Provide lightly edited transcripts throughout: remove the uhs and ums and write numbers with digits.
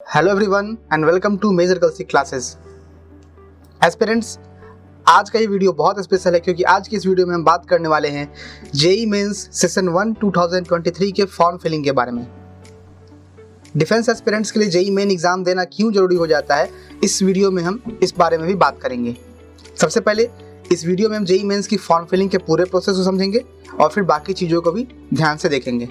Hello everyone and welcome to major girls classes. Aspirants, आज का ये वीडियो बहुत स्पेशल है क्योंकि आज की इस वीडियो में हम बात करने वाले हैं जेई मेंस सेशन 1 2023 के फॉर्म फिलिंग के बारे में। डिफेंस एस्पिरेंट्स के लिए जेई मेन एग्जाम देना क्यों जरूरी हो जाता है, इस वीडियो में हम इस बारे में भी बात करेंगे। सबसे पहले इस वीडियो में हम जेई मेंस की फॉर्म फिलिंग के पूरे प्रोसेस को समझेंगे और फिर बाकी चीज़ों को भी ध्यान से देखेंगे।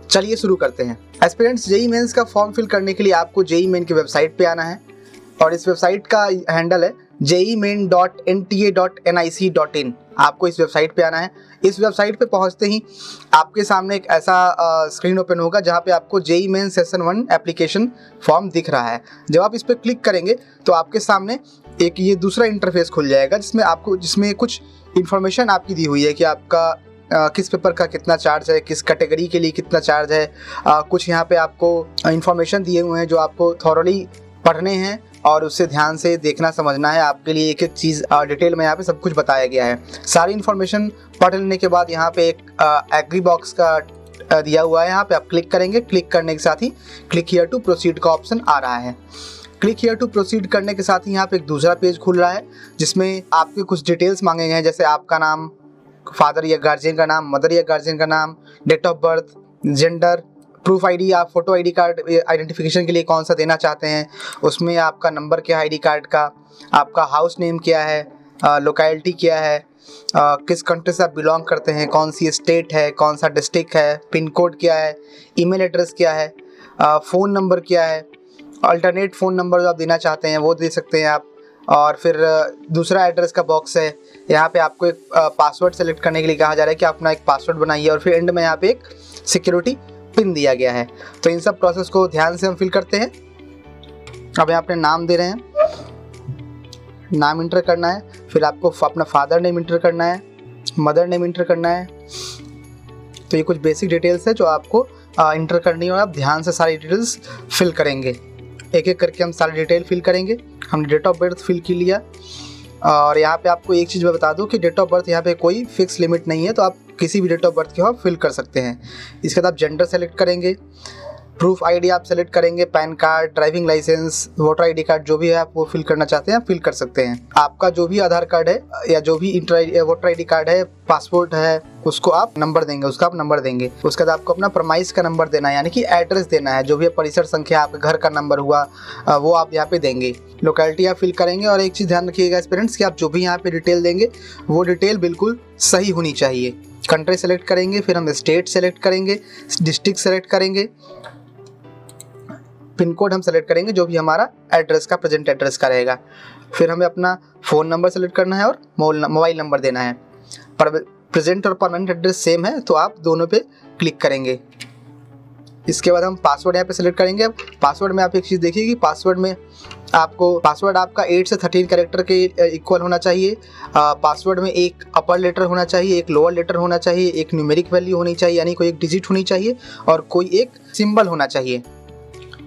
चलिए शुरू करते हैं। एस्पिरेंट्स, जेई मेंस का फॉर्म फिल करने के लिए आपको जेई मेन की वेबसाइट पे आना है और इस वेबसाइट का हैंडल है jeimain.nta.nic.in। आपको इस वेबसाइट पे आना है। इस वेबसाइट पे पहुंचते ही आपके सामने एक ऐसा स्क्रीन ओपन होगा जहां पे आपको JEE main session 1 application form दिख रहा है। जब आप इस पर क्लिक करेंगे तो आपके सामने एक ये दूसरा इंटरफेस खुल जाएगा जिसमें कुछ इन्फॉर्मेशन आपकी दी हुई है कि आपका किस पेपर का कितना चार्ज है, किस कैटेगरी के लिए कितना चार्ज है। कुछ यहाँ पे आपको इन्फॉर्मेशन दिए हुए हैं जो आपको थॉरली पढ़ने हैं और उससे ध्यान से देखना समझना है। आपके लिए एक एक चीज़ डिटेल में यहाँ पे सब कुछ बताया गया है। सारी इन्फॉर्मेशन पढ़ लेने के बाद यहाँ पे एक एग्री बॉक्स का दिया हुआ है, यहाँ पे आप क्लिक करेंगे। क्लिक करने के साथ ही क्लिक हियर टू प्रोसीड का ऑप्शन आ रहा है। क्लिक हियर टू प्रोसीड करने के साथ ही यहाँ पे एक दूसरा पेज खुल रहा है जिसमें आपके कुछ डिटेल्स मांगे गए हैं, जैसे आपका नाम, फादर या गार्जियन का नाम, मदर या गार्जियन का नाम, date of birth, gender, proof ID, आप फोटो आईडी कार्ड आइडेंटिफिकेशन के लिए कौन सा देना चाहते हैं, उसमें आपका नंबर क्या है आईडी कार्ड का, आपका हाउस नेम क्या है, लोकेलिटी क्या है, किस कंट्री से आप बिलोंग करते हैं, कौन सी स्टेट है, कौन सा डिस्ट्रिक्ट है, पिन कोड क्या है, ईमेल एड्रेस क्या है, फ़ोन नंबर क्या है, अल्टरनेट फ़ोन नंबर जो आप देना चाहते हैं वो दे सकते हैं आप। और फिर दूसरा एड्रेस का बॉक्स है, यहाँ पे आपको एक पासवर्ड सेलेक्ट करने के लिए कहा जा रहा है कि आप अपना एक पासवर्ड बनाइए और फिर एंड में यहाँ पे एक सिक्योरिटी पिन दिया गया है। तो इन सब प्रोसेस को ध्यान से हम फिल करते हैं। अब यहाँ पे नाम दे रहे हैं, नाम इंटर करना है, फिर आपको अपना फादर नेम इंटर करना है, मदर नेम इंटर करना है। तो ये कुछ बेसिक डिटेल्स है जो आपको इंटर करनी है और आप ध्यान से सारी डिटेल्स फिल करेंगे। एक एक करके हम सारी डिटेल फिल करेंगे। हमने डेट ऑफ बर्थ फिल कर लिया और यहाँ पे आपको एक चीज़ मैं बता दूं कि डेट ऑफ बर्थ यहाँ पे कोई फिक्स लिमिट नहीं है, तो आप किसी भी डेट ऑफ बर्थ की आप फिल कर सकते हैं। इसके बाद आप जेंडर सेलेक्ट करेंगे, प्रूफ आईडी आप सेलेक्ट करेंगे, PAN card, driving licence, voter ID card जो भी है आप वो फिल करना चाहते हैं आप फिल कर सकते हैं। आपका जो भी आधार कार्ड है या जो भी वोटर आईडी कार्ड है, पासपोर्ट है, उसको आप नंबर देंगे, उसका आप नंबर देंगे। उसके बाद आपको अपना प्रमाइस का नंबर देना है, यानी कि एड्रेस देना है, जो भी परिसर संख्या आपके घर का नंबर हुआ वो आप यहाँ पे देंगे। लोकेलिटी आप फिल करेंगे और एक चीज़ ध्यान रखिएगा पेरेंट्स कि आप जो भी यहाँ पे डिटेल देंगे वो डिटेल बिल्कुल सही होनी चाहिए। कंट्री सेलेक्ट करेंगे, फिर हम स्टेट सेलेक्ट करेंगे, डिस्ट्रिक्ट सेलेक्ट करेंगे, पिन कोड हम सेलेक्ट करेंगे जो भी हमारा एड्रेस का प्रेजेंट एड्रेस का रहेगा। फिर हमें अपना फ़ोन नंबर सेलेक्ट करना है और मोबाइल नंबर देना है। पर प्रेजेंट और परमानेंट एड्रेस सेम है तो आप दोनों पे क्लिक करेंगे। इसके बाद हम पासवर्ड यहाँ पे सेलेक्ट करेंगे। अब पासवर्ड में आप एक चीज़ देखिए कि पासवर्ड आपका 8 से 13 कैरेक्टर के इक्वल होना चाहिए। पासवर्ड में एक अपर लेटर होना चाहिए, एक लोअर लेटर होना चाहिए, एक न्यूमेरिक वैल्यू होनी चाहिए यानी कोई एक डिजिट होनी चाहिए और कोई एक सिंबल होना चाहिए।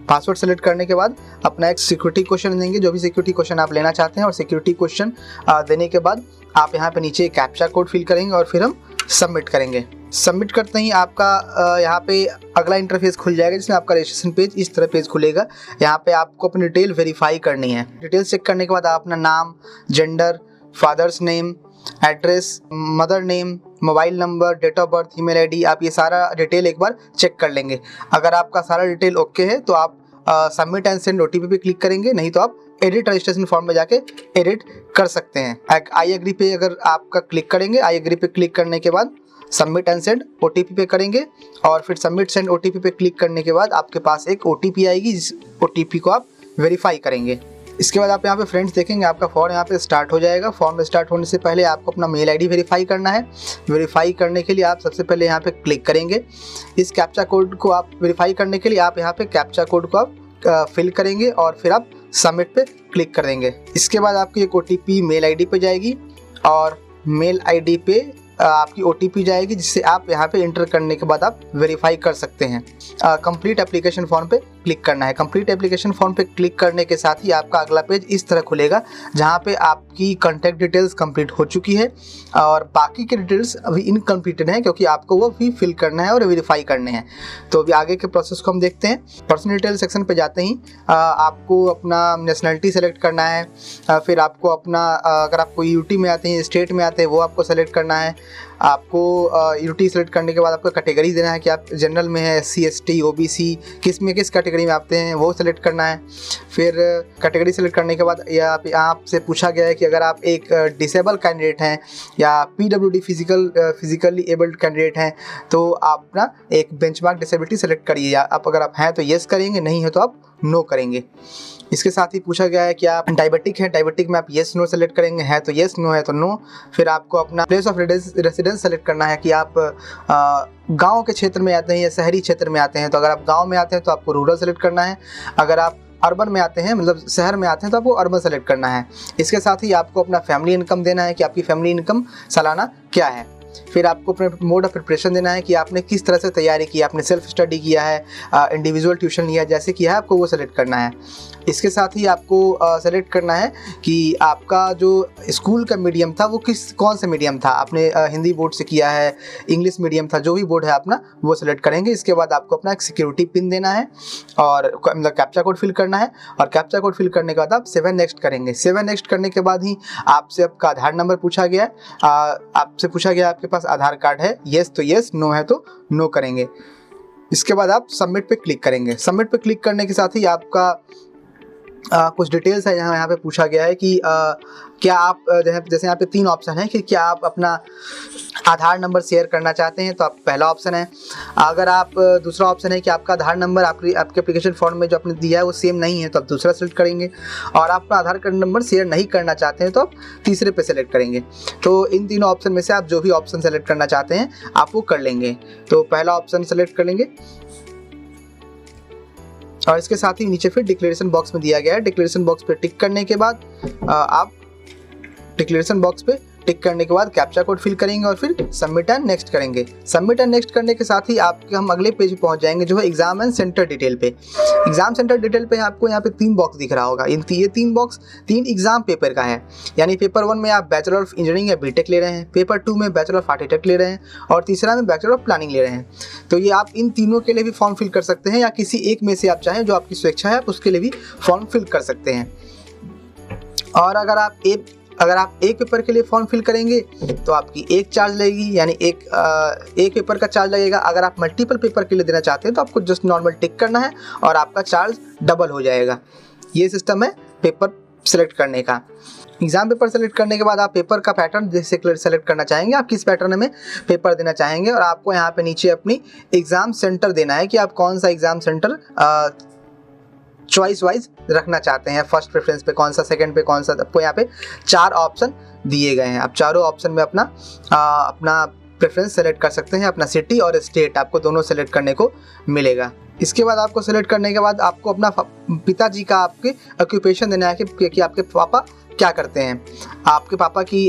पासवर्ड सेलेक्ट करने के बाद अपना एक सिक्योरिटी क्वेश्चन देंगे, जो भी सिक्योरिटी क्वेश्चन आप लेना चाहते हैं, और सिक्योरिटी क्वेश्चन देने के बाद आप यहाँ पे नीचे कैप्चा कोड फिल करेंगे और फिर हम सबमिट करेंगे। सबमिट करते ही आपका यहाँ पे अगला इंटरफेस खुल जाएगा जिसमें आपका रजिस्ट्रेशन पेज इस तरह पेज खुलेगा। यहाँ पे आपको अपनी डिटेल वेरीफाई करनी है। डिटेल चेक करने के बाद आप अपना नाम, gender, father's name, address, mother name, mobile number, date of birth, email ID, आप ये सारा डिटेल एक बार चेक कर लेंगे। अगर आपका सारा डिटेल ओके है तो आप सबमिट एंड सेंड ओटीपी पे क्लिक करेंगे, नहीं तो आप एडिट रजिस्ट्रेशन फॉर्म में जाके एडिट कर सकते हैं। आई एग्री पे अगर आपका क्लिक करेंगे, आई एग्री पे क्लिक करने के बाद सबमिट एंड सेंड ओटीपी पे करेंगे और फिर सबमिट सेंड ओटीपी पे क्लिक करने के बाद आपके पास एक ओटीपी आएगी, जिस ओटीपी को आप वेरीफाई करेंगे। इसके बाद आप यहाँ पे फ्रेंड्स देखेंगे आपका फॉर्म यहाँ पे स्टार्ट हो जाएगा। फॉर्म स्टार्ट होने से पहले आपको अपना मेल आईडी वेरीफाई करना है। वेरीफाई करने के लिए आप सबसे पहले यहाँ पे क्लिक करेंगे। इस कैप्चा कोड को आप वेरीफाई करने के लिए आप यहाँ पे कैप्चा कोड को आप फिल करेंगे और फिर आप सबमिट पे क्लिक कर देंगे। इसके बाद आपकी एक ओटीपी मेल आईडी पे जाएगी और मेल आईडी पे आपकी OTP जाएगी, जिससे आप यहाँ पे इंटर करने के बाद आप वेरीफाई कर सकते हैं। कंप्लीट एप्लीकेशन फॉर्म पे क्लिक करना है। कंप्लीट एप्लीकेशन फॉर्म पे क्लिक करने के साथ ही आपका अगला पेज इस तरह खुलेगा, जहाँ पे आपकी कॉन्टैक्ट डिटेल्स कंप्लीट हो चुकी है और बाकी के डिटेल्स अभी इनकम्प्लीटेड हैं, क्योंकि आपको वो भी फिल करना है और वेरीफाई करने हैं। तो अभी आगे के प्रोसेस को हम देखते हैं। पर्सनल डिटेल सेक्शन पे जाते ही आपको अपना नेशनलिटी सेलेक्ट करना है। फिर आपको अपना अगर आपको यूटी में आते हैं, स्टेट में आते हैं, वो आपको सेलेक्ट करना है। आपको यूटी सेलेक्ट करने के बाद आपको कैटेगरी देना है कि आप जनरल में है, SC ST OBC, किस कैटेगरी में आते हैं वो सेलेक्ट करना है। फिर कैटेगरी सेलेक्ट करने के बाद या आपसे पूछा गया है कि अगर आप एक डिसेबल कैंडिडेट हैं या PWD फिजिकली एबल्ड कैंडिडेट हैं, तो आप ना एक बेंचमार्क डिसेबिलिटी सेलेक्ट करिए। आप अगर आप हैं तो येस करेंगे, नहीं है तो आप नो करेंगे। इसके साथ ही पूछा गया है कि आप डायबिटिक हैं, डायबिटिक में आप येस नो सेलेक्ट करेंगे, है तो येस, नो है तो नो। फिर आपको अपना प्लेस ऑफ रेसिडेंस सेलेक्ट करना है कि आप गांव के क्षेत्र में आते हैं या शहरी क्षेत्र में आते हैं। तो अगर आप गांव में आते हैं तो आपको रूरल सेलेक्ट करना है। अगर आप अर्बन में आते हैं, मतलब शहर में आते हैं, तो आपको अर्बन सेलेक्ट करना है। इसके साथ ही आपको अपना फैमिली इनकम देना है कि आपकी फैमिली इनकम सालाना क्या है। फिर आपको अपने मोड ऑफ प्रिपरेशन देना है कि आपने किस तरह से तैयारी की, आपने सेल्फ स्टडी किया है, इंडिविजुअल ट्यूशन लिया, जैसे किया है आपको वो सेलेक्ट करना है। इसके साथ ही आपको सेलेक्ट करना है कि आपका जो स्कूल का मीडियम था वो कौन सा मीडियम था। आपने हिंदी बोर्ड से किया है, इंग्लिश मीडियम था, जो भी बोर्ड है अपना वो सेलेक्ट करेंगे। इसके बाद आपको अपना एक सिक्योरिटी पिन देना है और मतलब कैप्चा कोड फिल करना है। और कैप्चा कोड फिल करने के बाद आप 7 नेक्स्ट करेंगे। 7 नेक्स्ट करने के बाद ही आपसे आपका आधार नंबर पूछा गया है। आपसे पूछा गया आपके पास आधार कार्ड है, येस तो येस, नो है तो नो करेंगे। इसके बाद आप सबमिट पे क्लिक करेंगे। सबमिट पे क्लिक करने के साथ ही आपका कुछ डिटेल्स है यहाँ पे पूछा गया है कि क्या आप जैसे यहाँ पे 3 ऑप्शन है कि क्या आप अपना आधार नंबर शेयर करना चाहते हैं, तो आप पहला ऑप्शन है। अगर आप दूसरा ऑप्शन है कि आपका आधार नंबर आपके एप्लीकेशन फॉर्म में जो आपने दिया है वो सेम नहीं है, तो आप दूसरा सेलेक्ट करेंगे। और आप अपना आधार कार्ड नंबर शेयर नहीं करना चाहते हैं तो आप तीसरे पे सेलेक्ट करेंगे। तो इन तीनों ऑप्शन में से आप जो भी ऑप्शन सेलेक्ट करना चाहते हैं आप वो कर लेंगे। तो पहला ऑप्शन सेलेक्ट कर लेंगे और इसके साथ ही नीचे फिर डिक्लेरेशन बॉक्स में दिया गया है। डिक्लेरेशन बॉक्स पे टिक करने के बाद आप डिक्लेरेशन बॉक्स पे टिक करने के बाद कैप्चा कोड फिल करेंगे और फिर सबमिट एंड नेक्स्ट करेंगे। सबमिट एंड नेक्स्ट करने के साथ ही हम अगले पेज पे पहुंच जाएंगे, जो है एग्जाम एंड सेंटर डिटेल पे। एग्जाम सेंटर डिटेल पे आपको यहाँ पे 3 बॉक्स दिख रहा होगा। ये 3 बॉक्स 3 एग्जाम पेपर का है। यानी पेपर 1 में आप बैचलर ऑफ इंजीनियरिंग या बीटेक ले रहे हैं, पेपर 2 में बैचलर ऑफ आर्किटेक्ट ले रहे हैं और तीसरा में बैचलर ऑफ प्लानिंग ले रहे हैं। तो ये आप इन तीनों के लिए भी फॉर्म फिल कर सकते हैं या किसी एक में से आप चाहें, जो आपकी स्वेच्छा है, आप उसके लिए भी फॉर्म फिल कर सकते हैं। और अगर आप एक पेपर के लिए फॉर्म फिल करेंगे तो आपकी एक चार्ज लगेगी, यानी एक पेपर का चार्ज लगेगा। अगर आप मल्टीपल पेपर के लिए देना चाहते हैं तो आपको जस्ट नॉर्मल टिक करना है और आपका चार्ज डबल हो जाएगा। ये सिस्टम है पेपर सेलेक्ट करने का। एग्जाम पेपर सेलेक्ट करने के बाद आप पेपर का पैटर्न जैसे सेलेक्ट करना चाहेंगे, आप किस पैटर्न में पेपर देना चाहेंगे। और आपको यहाँ पे नीचे अपनी एग्ज़ाम सेंटर देना है कि आप कौन सा एग्ज़ाम सेंटर चॉइस वाइज रखना चाहते हैं, फर्स्ट प्रेफरेंस पे कौन सा, सेकंड पे कौन सा। आपको यहाँ पे 4 ऑप्शन दिए गए हैं। आप चारों ऑप्शन में अपना प्रेफरेंस सेलेक्ट कर सकते हैं। अपना सिटी और स्टेट आपको दोनों सेलेक्ट करने को मिलेगा। इसके बाद आपको सेलेक्ट करने के बाद आपको अपना पिताजी का आपके ऑक्यूपेशन देना है कि आपके पापा क्या करते हैं। आपके पापा की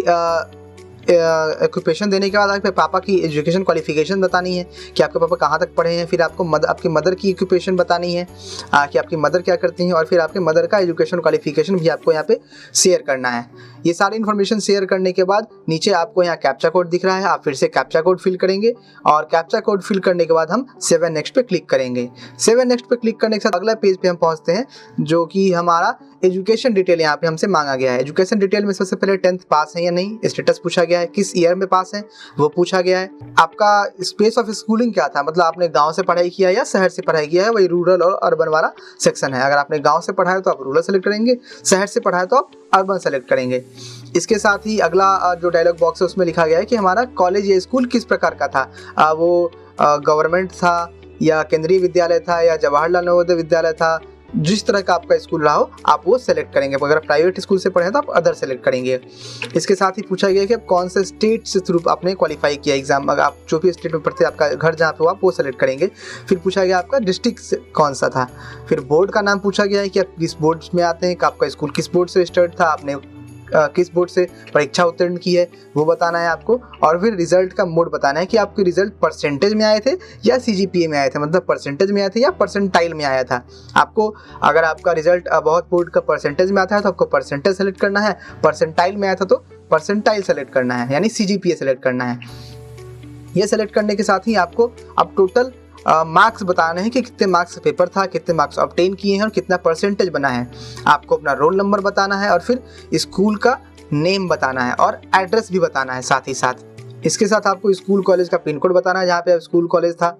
ऑक्यूपेशन देने के बाद आपके पापा की एजुकेशन क्वालिफिकेशन बतानी है कि आपके पापा कहाँ तक पढ़े हैं। फिर आपको आपकी मदर की ऑक्यूपेशन बतानी है कि आपकी मदर क्या करती हैं। और फिर आपके मदर का एजुकेशन क्वालिफिकेशन भी आपको यहाँ पे शेयर करना है। ये सारी इन्फॉर्मेशन शेयर करने के बाद नीचे आपको यहाँ कैप्चा कोड दिख रहा है, आप फिर से कैप्चा कोड फिल करेंगे। और कैप्चा कोड फिल करने के बाद हम 7 नेक्स्ट पे क्लिक करेंगे। 7 नेक्स्ट पे क्लिक करने के साथ अगला पेज पे हम पहुँचते हैं, जो कि हमारा एजुकेशन डिटेल यहाँ पे हमसे मांगा गया है। एजुकेशन डिटेल में सबसे पहले 10th पास है या नहीं, स्टेटस पूछा गया है, किस ईयर में पास है वो पूछा गया है। आपका स्पेस ऑफ स्कूलिंग क्या था, मतलब आपने गांव से पढ़ाई किया या शहर से पढ़ाई किया है, वही रूरल और अर्बन वाला सेक्शन है। अगर आपने गांव से पढ़ा है तो आप रूरल सेलेक्ट करेंगे, शहर से पढ़ा है तो आप अर्बन सेलेक्ट करेंगे। इसके साथ ही अगला जो डायलॉग बॉक्स है उसमें लिखा गया है कि हमारा कॉलेज या स्कूल किस प्रकार का था, वो गवर्नमेंट था या केंद्रीय विद्यालय था या जवाहरलाल नवोदय विद्यालय था। जिस तरह का आपका स्कूल रहा हो आप वो सेलेक्ट करेंगे। अगर प्राइवेट स्कूल से पढ़े तो आप अदर सेलेक्ट करेंगे। इसके साथ ही पूछा गया कि आप कौन से स्टेट से थ्रू आपने क्वालिफाई किया एग्जाम। अगर आप जो भी स्टेट में पढ़ते आपका घर जहाँ पे हो आप वो सेलेक्ट करेंगे। फिर पूछा गया आपका डिस्ट्रिक्ट कौन सा था। फिर बोर्ड का नाम पूछा गया है कि आप किस बोर्ड में आते हैं, कि आपका स्कूल किस बोर्ड से स्टार्ट था, आपने किस बोर्ड से परीक्षा उत्तीर्ण की है वो बताना है आपको, और फिर रिजल्ट का मोड बताना है कि आपके रिजल्ट परसेंटेज में आए थे या CGPA में आए थे, मतलब परसेंटेज में आए थे या परसेंटाइल में आया था। आपको अगर आपका रिजल्ट बहुत बोर्ड का परसेंटेज में आता है तो आपको परसेंटेज सेलेक्ट करना है, परसेंटाइल में आया था तो परसेंटाइल सेलेक्ट करना है, यानी CGPA सेलेक्ट करना है। ये सेलेक्ट करने के साथ ही आपको अब टोटल मार्क्स बताने हैं कि कितने मार्क्स का पेपर था, कितने मार्क्स ऑब्टेन किए हैं और कितना परसेंटेज बना है। आपको अपना रोल नंबर बताना है और फिर स्कूल का नेम बताना है और एड्रेस भी बताना है साथ ही साथ। इसके साथ आपको स्कूल कॉलेज का पिन कोड बताना है जहाँ पे स्कूल कॉलेज था।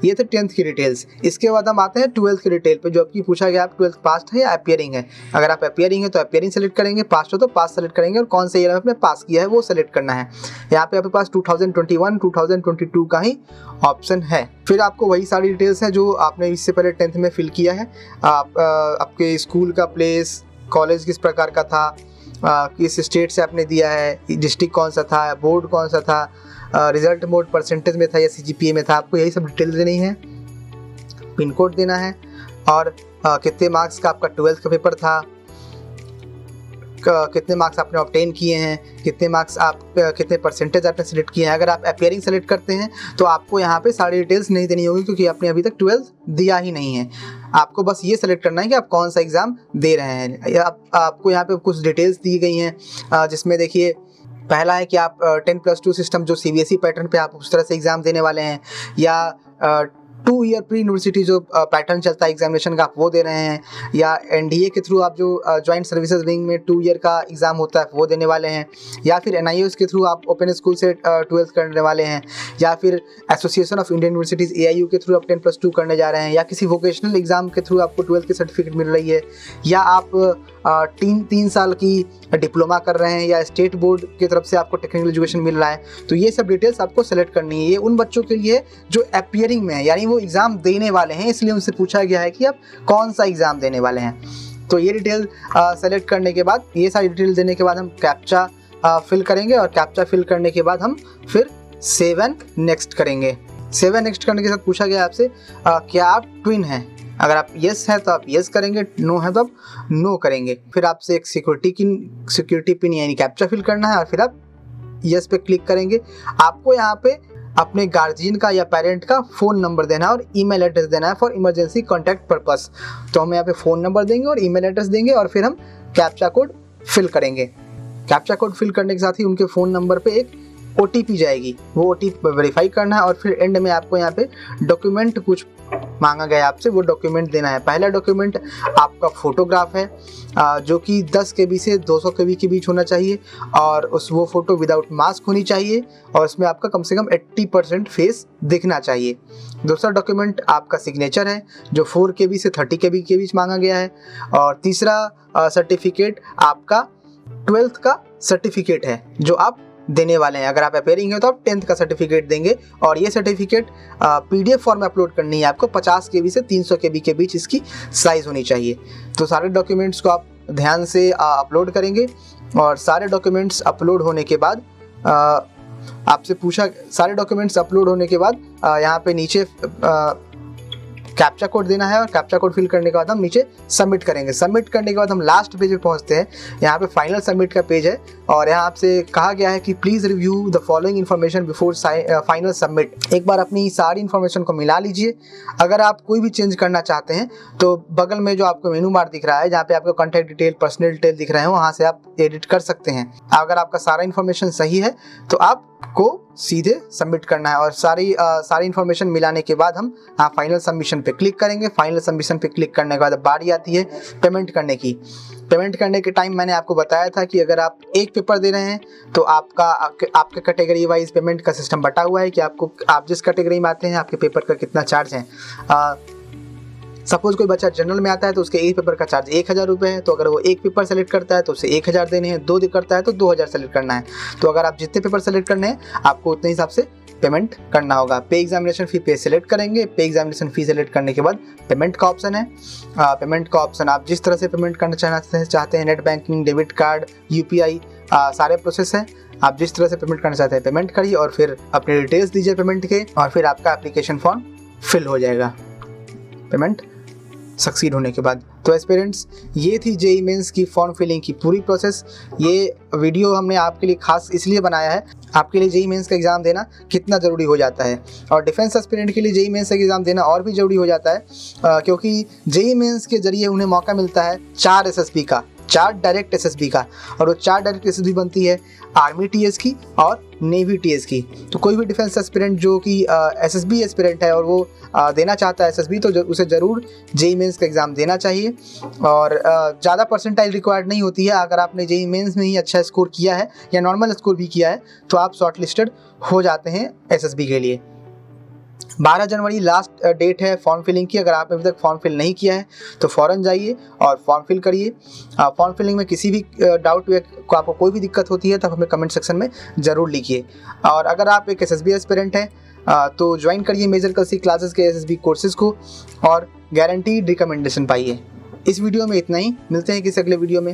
ये थे 10th की डिटेल्स। इसके बाद हम आते हैं 12th की डिटेल पे, जो आपकी पूछा गया आप 12th पास है या अपीयरिंग है। अगर आप अपीयरिंग है तो अपीयरिंग सेलेक्ट करेंगे, पास हो तो पास सेलेक्ट करेंगे और कौन से ईयर में आपने पास किया है वो सेलेक्ट करना है। यहाँ पे आपके पास 2021 2022 का ही ऑप्शन है। फिर आपको वही सारी डिटेल्स हैं जो आपने इससे पहले 10th में फिल किया है। आपके स्कूल का प्लेस, कॉलेज किस प्रकार का था, किस स्टेट से आपने दिया है, डिस्ट्रिक्ट कौन सा था, बोर्ड कौन सा था, रिजल्ट मोड परसेंटेज में था या CGPA में था, आपको यही सब डिटेल देनी है। पिन कोड देना है और कितने मार्क्स का आपका 12th का पेपर था, कितने मार्क्स आपने ऑब्टेन किए हैं, कितने मार्क्स आप कितने परसेंटेज आपने सेलेक्ट किए हैं। अगर आप अपीयरिंग सेलेक्ट करते हैं तो आपको यहाँ पे सारी डिटेल्स नहीं देनी होगी क्योंकि आपने अभी तक 12th दिया ही नहीं है। आपको बस ये सेलेक्ट करना है कि आप कौन सा एग्ज़ाम दे रहे हैं। आपको यहाँ पे कुछ डिटेल्स दी गई हैं जिसमें देखिए पहला है कि आप 10+2 सिस्टम जो CBSE पैटर्न पे आप उस तरह से एग्ज़ाम देने वाले हैं, या 2 ईयर प्री यूनिवर्सिटी जो पैटर्न चलता है एग्जामिनेशन का आप वो दे रहे हैं, या NDA के थ्रू आप जो जॉइंट सर्विसेज विंग में 2 ईयर का एग्ज़ाम होता है वो देने वाले हैं, या फिर NIOS के थ्रू आप ओपन स्कूल से 12th करने वाले हैं, या फिर association of Indian universities AIU के थ्रू आप 10+2 करने जा रहे हैं, या किसी वोकेशनल एग्ज़ाम के थ्रू आपको 12th की सर्टिफिकेट मिल रही है, या आप 3 साल की डिप्लोमा कर रहे हैं, या स्टेट बोर्ड की तरफ से आपको टेक्निकल एजुकेशन मिल रहा है। तो ये सब डिटेल्स आपको सेलेक्ट करनी है। ये उन बच्चों के लिए जो अपीयरिंग में है, यानी वो एग्ज़ाम देने वाले हैं, इसलिए उनसे पूछा गया है कि आप कौन सा एग्ज़ाम देने वाले हैं। तो ये डिटेल सेलेक्ट करने के बाद, ये सारी डिटेल देने के बाद हम कैप्चा फिल करेंगे और कैप्चा फिल करने के बाद हम फिर सेव एंड नेक्स्ट करेंगे। सेव एंड नेक्स्ट करने के साथ पूछा गया आपसे क्या आप ट्विन हैं। अगर आप येस है तो आप येस करेंगे, नो है तो आप नो करेंगे। फिर आपसे एक सिक्योरिटी पिन यानी कैप्चा फिल करना है और फिर आप येस पे क्लिक करेंगे। आपको यहाँ पे अपने गार्जियन का या पेरेंट का फ़ोन नंबर देना है और ईमेल एड्रेस देना है फॉर इमरजेंसी कॉन्टैक्ट पर्पस। तो हम यहाँ पे फ़ोन नंबर देंगे और ईमेल एड्रेस देंगे और फिर हम कैप्चा कोड फिल करेंगे। कैप्चा कोड फिल करने के साथ ही उनके फ़ोन नंबर पे एक OTP जाएगी, वो OTP वेरीफाई करना है और फिर एंड में आपको यहाँ पे डॉक्यूमेंट कुछ मांगा गया आपसे, वो डॉक्यूमेंट देना है। पहला डॉक्यूमेंट आपका फ़ोटोग्राफ है जो कि 10 KB से 200 KB के बीच होना चाहिए और वो फ़ोटो विदाउट मास्क होनी चाहिए और उसमें आपका कम से कम 80% फेस दिखना चाहिए। दूसरा डॉक्यूमेंट आपका सिग्नेचर है जो 4 KB से 30 KB के बीच मांगा गया है। और तीसरा सर्टिफिकेट आपका 12th का सर्टिफिकेट है जो आप देने वाले हैं। अगर आप अपीयरिंग है तो आप 10th का सर्टिफिकेट देंगे और ये सर्टिफिकेट PDF फॉर्म में अपलोड करनी है आपको। 50 KB से 300 KB के बीच इसकी साइज़ होनी चाहिए। तो सारे डॉक्यूमेंट्स को आप ध्यान से अपलोड करेंगे और सारे डॉक्यूमेंट्स अपलोड होने के बाद आपसे पूछा, सारे डॉक्यूमेंट्स अपलोड होने के बाद यहाँ पे नीचे कैप्चा कोड देना है और कैप्चा कोड फिल करने के बाद हम नीचे सबमिट करेंगे। सबमिट करने के बाद हम लास्ट पेज पे पहुंचते हैं। यहाँ पे फाइनल सबमिट का पेज है और यहाँ आपसे कहा गया है कि please review the following information before final submit. एक बार अपनी सारी इन्फॉर्मेशन को मिला लीजिए। अगर आप कोई भी चेंज करना चाहते हैं तो बगल में जो आपको मेनू बार दिख रहा है जहाँ पे आपको कॉन्टैक्ट डिटेल, पर्सनल डिटेल दिख रहे हैं, वहाँ से आप एडिट कर सकते हैं। अगर आपका सारा इन्फॉर्मेशन सही है तो आपको सीधे सबमिट करना है और सारी इन्फॉर्मेशन मिलाने के बाद हम फाइनल सबमिशन पे क्लिक करेंगे। फाइनल सबमिशन पे क्लिक करने के बाद बारी आती है पेमेंट करने की। पेमेंट करने के टाइम मैंने आपको बताया था कि अगर आप एक पेपर दे रहे हैं तो आपके कैटेगरी वाइज पेमेंट का सिस्टम बटा हुआ है कि आप जिस कैटेगरी में आते हैं आपके पेपर का कितना चार्ज है। सपोज कोई बच्चा जनरल में आता है तो उसके एक पेपर का चार्ज 1000 रुपये है। तो अगर वो एक पेपर सेलेक्ट करता है तो उसे 1000 देने हैं, 2 करता है तो 2000 सेलेक्ट करना है। तो अगर आप जितने पेपर सेलेक्ट करने हैं आपको उतने हिसाब से पेमेंट करना होगा। पे एग्जामिनेशन फ़ी पे सेलेक्ट करेंगे। पे एग्जामिनेशन फ़ी सेलेक्ट करने के बाद पेमेंट का ऑप्शन है। पेमेंट का ऑप्शन आप जिस तरह से पेमेंट करना चाहते हैं, net banking, debit card, UPI, सारे प्रोसेस हैं। आप जिस तरह से पेमेंट करना चाहते हैं पेमेंट करिए और फिर अपने डिटेल्स दीजिए पेमेंट के और फिर आपका एप्लीकेशन फॉर्म फिल हो जाएगा। पेमेंट सक्सीड होने के बाद। तो एस्पिरेंट्स, ये थी जेईई मेंस की फॉर्म फिलिंग की पूरी प्रोसेस। ये वीडियो हमने आपके लिए खास इसलिए बनाया है, आपके लिए जेईई मेंस का एग्ज़ाम देना कितना ज़रूरी हो जाता है, और डिफेंस एस्पिरेंट के लिए जेईई मेंस का एग्ज़ाम देना और भी ज़रूरी हो जाता है, क्योंकि जेईई मेंस के ज़रिए उन्हें मौका मिलता है 4 एसएसबी का, 4 डायरेक्ट एसएसबी का, और वो 4 डायरेक्ट एसएसबी बनती है आर्मी टीएस की और नेवी टीएस की। तो कोई भी डिफेंस एस्पिरेंट जो कि एसएसबी एस्पिरेंट है और वो देना चाहता है एसएसबी, तो उसे ज़रूर जेईई मेंस का एग्ज़ाम देना चाहिए। और ज़्यादा परसेंटाइल रिक्वायर्ड नहीं होती है। अगर आपने जेईई मेंस में ही अच्छा स्कोर किया है या नॉर्मल स्कोर भी किया है तो आप शॉर्ट लिस्टेड हो जाते हैं एसएसबी के लिए। 12 जनवरी लास्ट डेट है फॉर्म फिलिंग की। अगर आपने अभी तक फॉर्म फिल नहीं किया है तो फ़ौरन जाइए और फॉर्म फिल करिए। फॉर्म फिलिंग में किसी भी डाउट को आपको कोई भी दिक्कत होती है तो हमें कमेंट सेक्शन में ज़रूर लिखिए। और अगर आप एक एसएसबी एस्पिरेंट हैं तो ज्वाइन करिए मेजर कल सी क्लासेस के एसएसबी कोर्सेज़ को और गारंटीड रिकमेंडेशन पाइए। इस वीडियो में इतना ही, मिलते हैं किसी अगले वीडियो में।